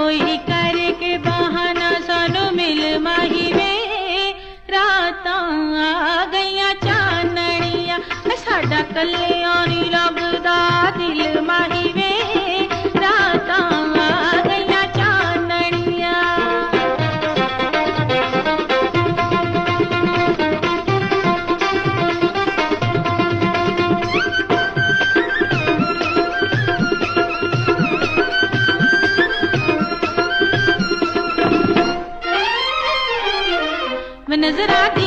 कोई करके बहाना सानू मिल माही वे रातां आ गईयां चानणियां साडा कल्लियां नी लगदा दिल माही वे रातां आ गईयां चानणियां नजर आती